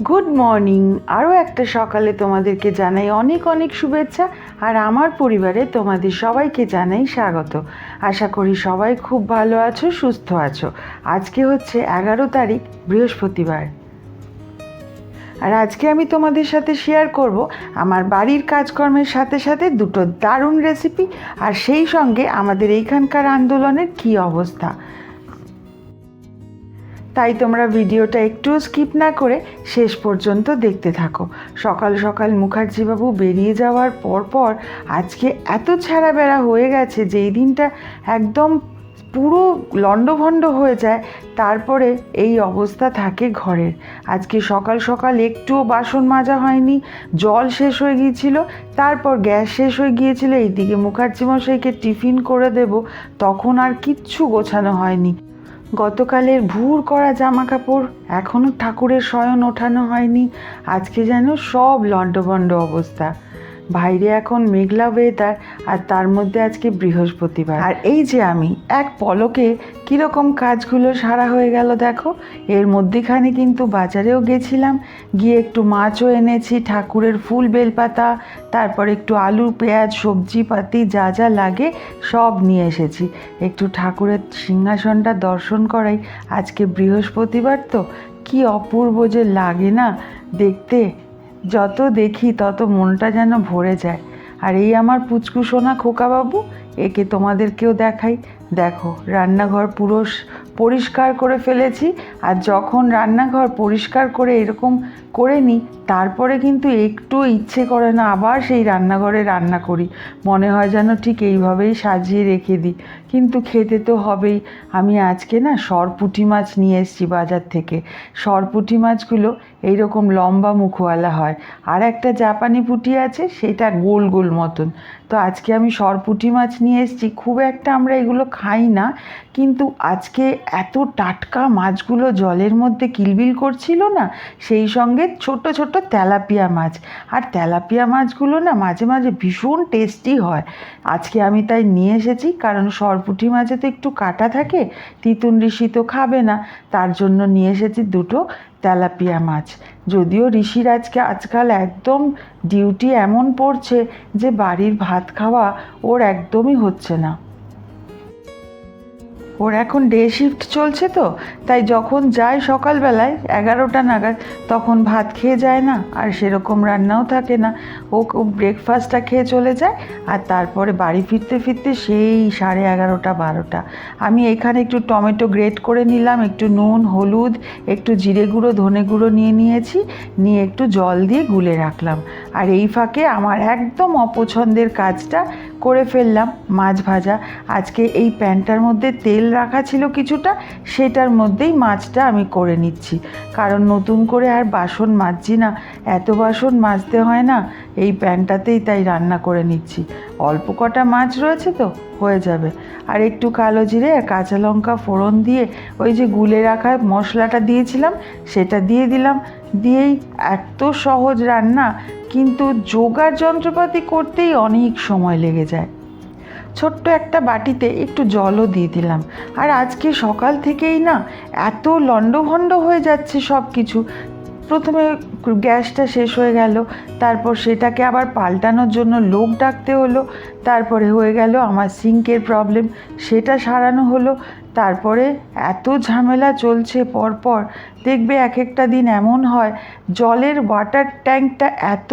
Good morning. আরও একটা সকালে তোমাদেরকে জানাই অনেক অনেক শুভেচ্ছা। আর আমার পরিবারে তোমাদের সবাইকে জানাই স্বাগত। আশা করি সবাই খুব ভালো আছো, সুস্থ আছো। আজকে হচ্ছে 11 তারিখ, বৃহস্পতিবার। আর আজকে আমি তোমাদের সাথে শেয়ার করব আমার বাড়ির কাজকর্মের সাথে সাথে দুটো দারুণ রেসিপি, আর সেই সঙ্গে আমাদের এইখানকার আন্দোলনের কী অবস্থা। তাই তোমরা ভিডিওটা একটু স্কিপ না করে শেষ পর্যন্ত দেখতে থাকো। সকাল সকাল মুখার্জিবাবু বেরিয়ে যাওয়ার পর আজকে এত ছেঁড়া বেড়া হয়ে গেছে যে এই দিনটা একদম পুরো লণ্ডভণ্ড হয়ে যায়। তারপরে এই অবস্থা থাকে ঘরের। আজকে সকাল সকাল একটুও বাসন মাজা হয়নি, জল শেষ হয়ে গিয়েছিল, তারপর গ্যাস শেষ হয়ে গিয়েছিল, এইদিকে মুখার্জিমশাইকে টিফিন করে দেব, তখন আর কিচ্ছু গোছানো হয়নি। গতকালের ভুর করা জামা কাপড় এখনও ঠাকুরের শয়ন ওঠানো হয়নি। আজকে যেন সব লণ্ডভণ্ড অবস্থা। বাইরে এখন মেঘলা ওয়েদার, আর তার মধ্যে আজকে বৃহস্পতিবার। আর এই যে আমি এক পলকে কীরকম কাজগুলো সারা হয়ে গেল দেখো। এর মধ্যেখানে কিন্তু বাজারেও গেছিলাম, গিয়ে একটু মাছও এনেছি, ঠাকুরের ফুল বেলপাতা, তারপর একটু আলু পেঁয়াজ সবজিপাতি যা যা লাগে সব নিয়ে এসেছি। একটু ঠাকুরের সিংহাসনটা দর্শন করাই। আজকে বৃহস্পতিবার তো কি অপূর্ব যে লাগে না দেখতে। যত দেখি তত মনটা যেন ভরে যায়। আর এই আমার পুচকু সোনা খোকাবাবু, একে তোমাদেরকেও দেখাই। দেখো, রান্নাঘর পুরো পরিষ্কার করে ফেলেছি। আর যখন রান্নাঘর পরিষ্কার করে এরকম করে নিই, তারপরে কিন্তু একটু ইচ্ছে করে না আবার সেই রান্নাঘরে রান্না করি। মনে হয় যেন ঠিক এইভাবেই সাজিয়ে রেখে দিই, কিন্তু খেতে তো হবেই। আমি আজকে না সরপুঁটি মাছ নিয়ে এসেছি বাজার থেকে। সরপুঁটি মাছগুলো এইরকম লম্বা মুখওয়ালা হয়, আর একটা জাপানি পুঁটি আছে সেটা গোল গোল মতন। তো আজকে আমি সরপুঁটি মাছ নিয়ে এসেছি। খুব একটা আমরা এগুলো খাই না, কিন্তু আজকে এত টাটকা মাছগুলো জলের মধ্যে কিলবিল করছিল না, সেই সঙ্গে ছোট ছোট তেলাপিয়া মাছ। আর তেলাপিয়া মাছগুলো না মাঝে মাঝে ভীষণ টেস্টি হয়। আজকে আমি তাই নিয়ে এসেছি, কারণ সরপুঁটি মাছে তো একটু কাঁটা থাকে, তিতুন ঋষি তো খাবে না, তার জন্য নিয়ে এসেছি দুটো তেলাপিয়া মাছ। যদিও ঋষির আজকাল একদম ডিউটি এমন পড়ছে যে বাড়ির ভাত খাওয়া ওর একদমই হচ্ছে না। ওর এখন ডে শিফট চলছে তো, তাই যখন যায় সকালবেলায় 11টা নাগাদ, তখন ভাত খেয়ে যায় না, আর সেরকম রান্নাও থাকে না। ও ব্রেকফাস্টটা খেয়ে চলে যায়, আর তারপরে বাড়ি ফিরতে ফিরতে সেই 11:30 12টা। আমি এখানে একটু টমেটো গ্রেট করে নিলাম, একটু নুন হলুদ একটু জিরে গুঁড়ো ধনে গুঁড়ো নিয়ে নিয়েছি, নিয়ে একটু জল দিয়ে গুলে রাখলাম। আর এই ফাঁকে আমার একদম অপছন্দের কাজটা করে ফেললাম, মাছ ভাজা। আজকে এই প্যানটার মধ্যে তেল রাখা ছিল কিছুটা, সেটার মধ্যেই মাছটা আমি করে নিচ্ছি, কারণ নতুন করে আর বাসন মাজছি না, এত বাসন মাজতে হয় না, এই প্যানটাতেই তাই রান্না করে নিচ্ছি। অল্প কটা মাছ রয়েছে তো হয়ে যাবে। আর একটু কালো জিরে আর কাঁচা লঙ্কা ফোড়ন দিয়ে ওই যে গুলে রাখা মশলাটা দিয়েছিলাম সেটা দিয়ে দিলাম। দিয়েই এত সহজ রান্না, কিন্তু জোগাড় যন্ত্রপাতি করতেই অনেক সময় লেগে যায়। ছোট্ট একটা বাটিতে একটু জলও দিয়ে দিলাম। আর আজকে সকাল থেকেই না এত লণ্ডভণ্ড হয়ে যাচ্ছে সব কিছু। প্রথমে গ্যাসটা শেষ হয়ে গেল, তারপর সেটাকে আবার পাল্টানোর জন্য লোক ডাকতে হলো। তারপরে হয়ে গেল আমার সিঙ্কের প্রবলেম, সেটা সারানো হলো। তারপরে এত ঝামেলা চলছে পরপর। দেখবে এক একটা দিন এমন হয় জলের ওয়াটার ট্যাঙ্কটা এত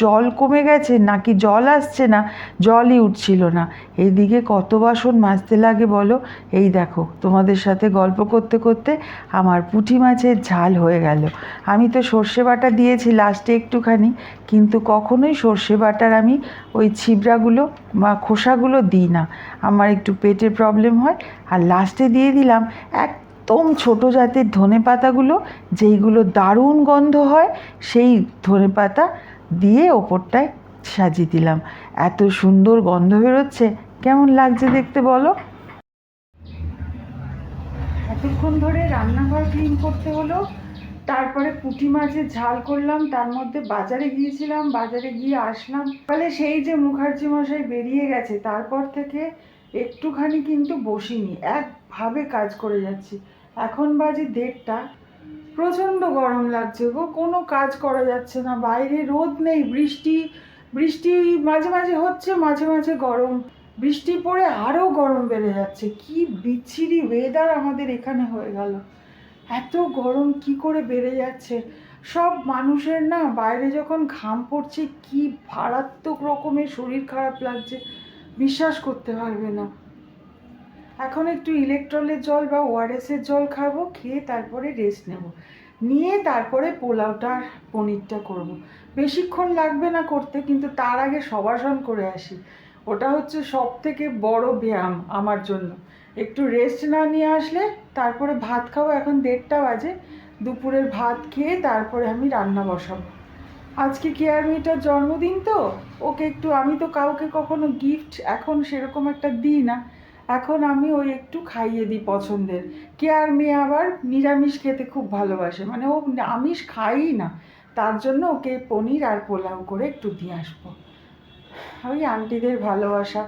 জল কমে গেছে, নাকি জল আসছে না, জলই উঠছিল না। এইদিকে কত বাসন মাজতে লাগে বলো। এই দেখো, তোমাদের সাথে গল্প করতে করতে আমার পুঁটি মাছের ঝাল হয়ে গেল। আমি তো সর্ষে বাটা দিয়েছি লাস্টে একটুখানি, কিন্তু কখনোই সর্ষে বাটার আমি ওই ছিবড়াগুলো বা খোসাগুলো দিই না, আমার একটু পেটের প্রবলেম হয়। আর লাস্টে দিয়ে দিলাম একদম ছোটো জাতের ধনেপাতাগুলো, যেইগুলো দারুণ গন্ধ হয়, সেই ধনেপাতা দিয়ে ওপরটায় সাজিয়ে দিলাম। এত সুন্দর গন্ধ বেরোচ্ছে, কেমন লাগছে দেখতে বলো। এতক্ষণ ধরে রান্নাঘর ক্লিন করতে হলো, তারপরে পুঁটি মাছের ঝাল করলাম, তার মধ্যে বাজারে গিয়েছিলাম, বাজারে গিয়ে আসলাম। ফলে সেই যে মুখার্জি মশাই বেরিয়ে গেছে তারপর থেকে একটুখানি কিন্তু বসিনি, একভাবে কাজ করে যাচ্ছি। এখন বাজে 1:30, প্রচণ্ড গরম লাগছে গো, কোনো কাজ করা যাচ্ছে না। বাইরে রোদ নেই, বৃষ্টি বৃষ্টি মাঝে মাঝে হচ্ছে, মাঝে মাঝে গরম, বৃষ্টি পড়ে আরও গরম বেড়ে যাচ্ছে। কি বিচ্ছিরি ওয়েদার আমাদের এখানে হয়ে গেল। এত গরম কি করে বেড়ে যাচ্ছে। সব মানুষের না বাইরে যখন ঘাম পড়ছে কি মারাত্মক রকমের শরীর খারাপ লাগছে, বিশ্বাস করতে পারবে না। এখন একটু ইলেকট্রলের জল বা ওআরএসের জল খাবো, খেয়ে তারপরে রেস্ট নেব, নিয়ে তারপরে পোলাওটা আর পনিরটা করব। বেশিক্ষণ লাগবে না করতে, কিন্তু তার আগে শবাসন করে আসি। ওটা হচ্ছে সব থেকে বড় ব্যায়াম আমার জন্য। একটু রেস্ট না নিয়ে আসলে তারপরে ভাত খাবো। এখন 1:30 বাজে, দুপুরের ভাত খেয়ে তারপরে আমি রান্না বসাবো। আজকে কেয়ার মেয়েটার জন্মদিন তো, ওকে একটু, আমি তো কাউকে কখনো গিফট এখন সেরকম একটা দিই না, এখন আমি ওই একটু খাইয়ে দিই পছন্দের। কেয়ার মেয়ে আবার নিরামিষ খেতে খুব ভালোবাসে, মানে ও আমিষ খায়ই না, তার জন্য ওকে পনির আর পোলাও করে একটু দিয়ে আসবো। ওই আন্টিদের ভালোবাসা,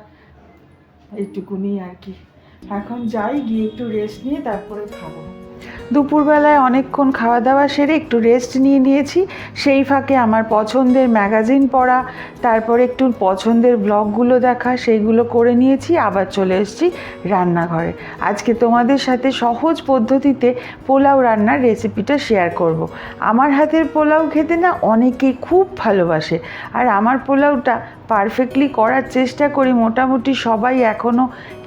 এইটুকুনি আর কি। এখন যাই, গিয়ে একটু রেস্ট নিয়ে তারপরে খাবো। দুপুরবেলায় অনেকক্ষণ খাওয়া দাওয়া সেরে একটু রেস্ট নিয়েছি। সেই ফাঁকে আমার পছন্দের ম্যাগাজিন পড়া, তারপরে একটু পছন্দের ব্লগগুলো দেখা, সেইগুলো করে নিয়েছি। আবার চলে এসেছি রান্নাঘরে। আজকে তোমাদের সাথে সহজ পদ্ধতিতে পোলাও রান্নার রেসিপিটা শেয়ার করব। আমার হাতের পোলাও খেতে না অনেকেই খুব ভালোবাসে, আর আমার পোলাওটা পারফেক্টলি করার চেষ্টা করি। মোটামুটি সবাই এখনও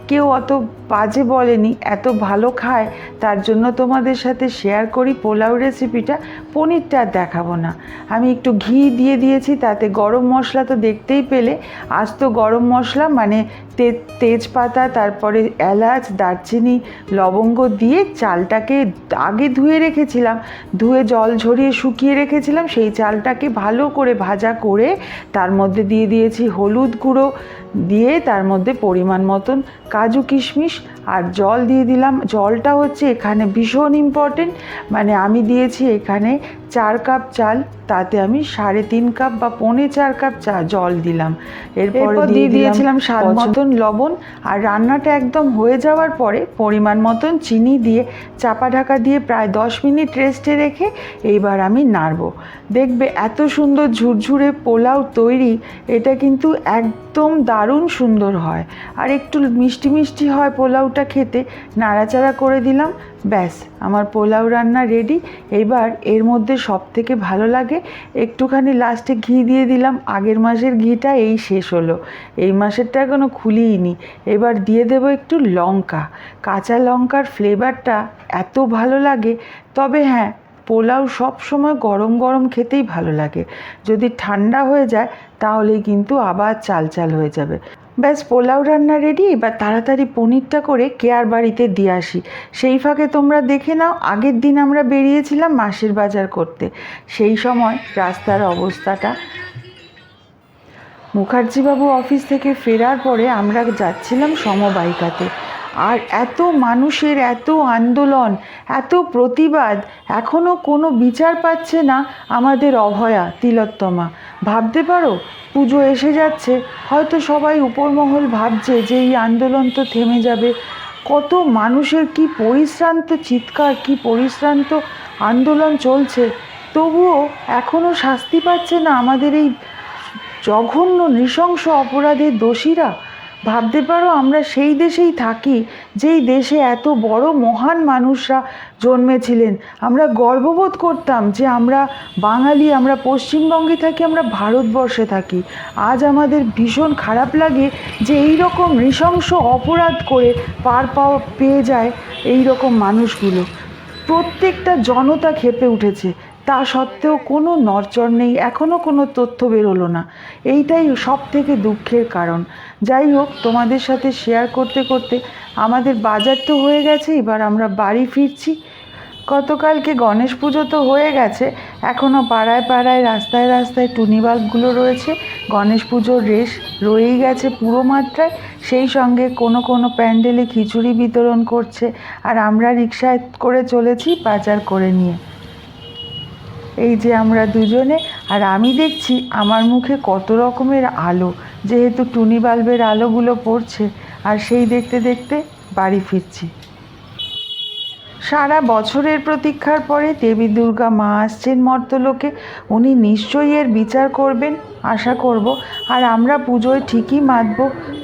কেউ অত বাজে বলেনি, এত ভালো খায়, তার জন্য তোমাদের সাথে শেয়ার করি পোলাও রেসিপিটা। পনিরটা আর দেখাবো না। আমি একটু ঘি দিয়ে দিয়েছি, তাতে গরম মশলা তো দেখতেই পেলে, আস্ত গরম মশলা মানে তেজপাতা, তারপরে এলাচ, দারচিনি, লবঙ্গ দিয়ে চালটাকে আগে ধুয়ে রেখেছিলাম, ধুয়ে জল ঝরিয়ে শুকিয়ে রেখেছিলাম। সেই চালটাকে ভালো করে ভাজা করে তার মধ্যে দিয়ে দিয়েছি হলুদ গুঁড়ো, দিয়ে তার মধ্যে পরিমাণ মতন কাজু কিশমিশ আর জল দিয়ে দিলাম। জলটা হচ্ছে এখানে ভীষণ ইম্পর্টেন্ট, মানে আমি দিয়েছি এখানে 4 কাপ চাল, তাতে আমি 3.5 কাপ বা 4.25 কাপ জল দিলাম। এরপর দিয়ে দিয়েছিলাম স্বাদ মতন লবণ। আর রান্নাটা একদম হয়ে যাওয়ার পরে পরিমাণ মতন চিনি দিয়ে চাপা ঢাকা দিয়ে প্রায় 10 মিনিট রেস্টে রেখে এইবার আমি নাড়বো। দেখবে এত সুন্দর ঝুরঝুরে পোলাও তৈরি। এটা কিন্তু একদম দারুণ সুন্দর হয়, আর একটু মিষ্টি মিষ্টি হয় পোলাওটা খেতে। নাড়াচাড়া করে দিলাম, ব্যাস আমার পোলাও রান্না রেডি। এবার এর মধ্যে সব থেকে ভালো লাগে একটুখানি লাস্টে ঘি দিয়ে দিলাম। আগের মাসের ঘিটা এই শেষ হলো, এই মাসেরটা এখনও খুলিনি। এবার দিয়ে দেবো একটু লঙ্কা, কাঁচা লঙ্কার ফ্লেভারটা এত ভালো লাগে। তবে হ্যাঁ, পোলাও সব সময় গরম গরম খেতেই ভালো লাগে, যদি ঠান্ডা হয়ে যায় তাহলেই কিন্তু আবার চাল চাল হয়ে যাবে। ব্যাস পোলাও রান্না রেডি। এবার তাড়াতাড়ি পনিরটা করে কেয়ার বাড়িতে দিয়ে আসি। সেই ফাঁকে তোমরা দেখে নাও, আগের দিন আমরা বেরিয়েছিলাম মাসের বাজার করতে। সেই সময় রাস্তার অবস্থাটা, মুখার্জিবাবু অফিস থেকে ফেরার পরে আমরা যাচ্ছিলাম সমবায়িকাতে, আর এত মানুষের এত আন্দোলন, এত প্রতিবাদ, এখনও কোনো বিচার পাচ্ছে না আমাদের অভয়া তিলোত্তমা। ভাবতে পারো, পুজো এসে যাচ্ছে, হয়তো সবাই উপরমহল ভাবছে যে এই আন্দোলন তো থেমে যাবে। কত মানুষের কি পরিশ্রান্ত চিৎকার, কি পরিশ্রান্ত আন্দোলন চলছে, তবুও এখনও শাস্তি পাচ্ছে না আমাদের এই জঘন্য নৃশংস অপরাধের দোষীরা। ভাবতে পারো, আমরা সেই দেশেই থাকি যেই দেশে এত বড় মহান মানুষরা জন্মেছিলেন। আমরা গর্ববোধ করতাম যে আমরা বাঙালি, আমরা পশ্চিমবঙ্গে থাকি, আমরা ভারতবর্ষে থাকি। আজ আমাদের ভীষণ খারাপ লাগে যে এই রকম নৃশংস অপরাধ করে পেয়ে যায় এই রকম মানুষগুলো। প্রত্যেকটা জনতা ক্ষেপে উঠেছে, তা সত্ত্বেও কোনো নড়চড় নেই, এখনও কোনো তথ্য বেরোলো না। এইটাই সব থেকে দুঃখের কারণ। যাই হোক, তোমাদের সাথে শেয়ার করতে করতে আমাদের বাজার তো হয়ে গেছে, এবার আমরা বাড়ি ফিরছি। গতকালকে গণেশ পুজো তো হয়ে গেছে, এখনও পাড়ায় পাড়ায় রাস্তায় রাস্তায় টুনি বাল্বগুলো রয়েছে। গণেশ পুজোর রেশ রয়েই গেছে পুরো মাত্রায়। সেই সঙ্গে কোনো কোনো প্যান্ডেলে খিচুড়ি বিতরণ করছে, আর আমরা রিকশায় করে চলেছি বাজার করে নিয়ে। এই যে আমরা দুজনে, আর আমি দেখছি আমার মুখে কত রকমের আলো, যেহেতু টুনি বাল্বের আলোগুলো পড়ছে। আর সেই দেখতে দেখতে বাড়ি ফিরছি। সারা বছরের প্রতীক্ষার পরে দেবী দুর্গা মা আসছেন মর্তলোকে। উনি নিশ্চয়ই এর বিচার করবেন আশা করব। আর আমরা পুজোয় ঠিকই মাতব।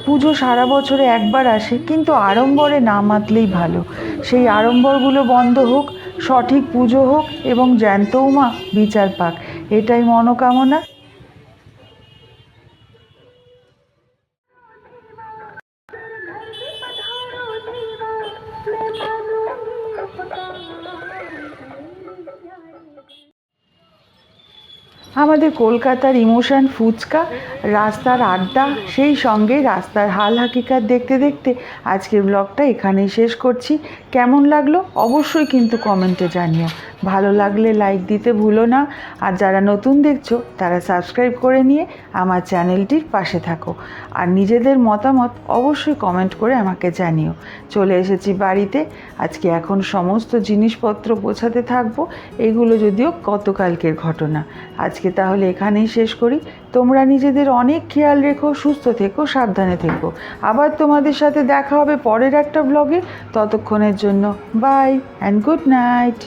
পুজো সারা বছরে একবার আসে, কিন্তু আড়ম্বরে না মাতলেই ভালো। সেই আড়ম্বরগুলো বন্ধ হোক, সঠিক পুজো হোক এবং জ্যান্তও মা বিচার পাক, এটাই মনোকামনা। আমাদের কলকাতার ইমোশন ফুচকা, রাস্তার আড্ডা, সেই সঙ্গে রাস্তার হাল হাকিকাত দেখতে দেখতে আজকের ব্লগটা এখানেই শেষ করছি। কেমন লাগলো অবশ্যই কিন্তু কমেন্টে জানিও। ভালো লাগলে লাইক দিতে ভুলো না। আর যারা নতুন দেখছো তারা সাবস্ক্রাইব করে নিয়ে আমার চ্যানেলটির পাশে থাকো। আর নিজেদের মতামত অবশ্যই কমেন্ট করে আমাকে জানিও। চলে এসেছি বাড়িতে। আজকে এখন সমস্ত জিনিসপত্র গোছাতে থাকবো। এগুলো যদিও গতকালকের ঘটনা। আজকে তাহলে এখানেই শেষ করি। তোমরা নিজেদের অনেক খেয়াল রেখো, সুস্থ থেকো, সাবধানে থেকো। আবার তোমাদের সাথে দেখা হবে পরের একটা ব্লগে। ততক্ষণের জন্য বাই অ্যান্ড গুড নাইট।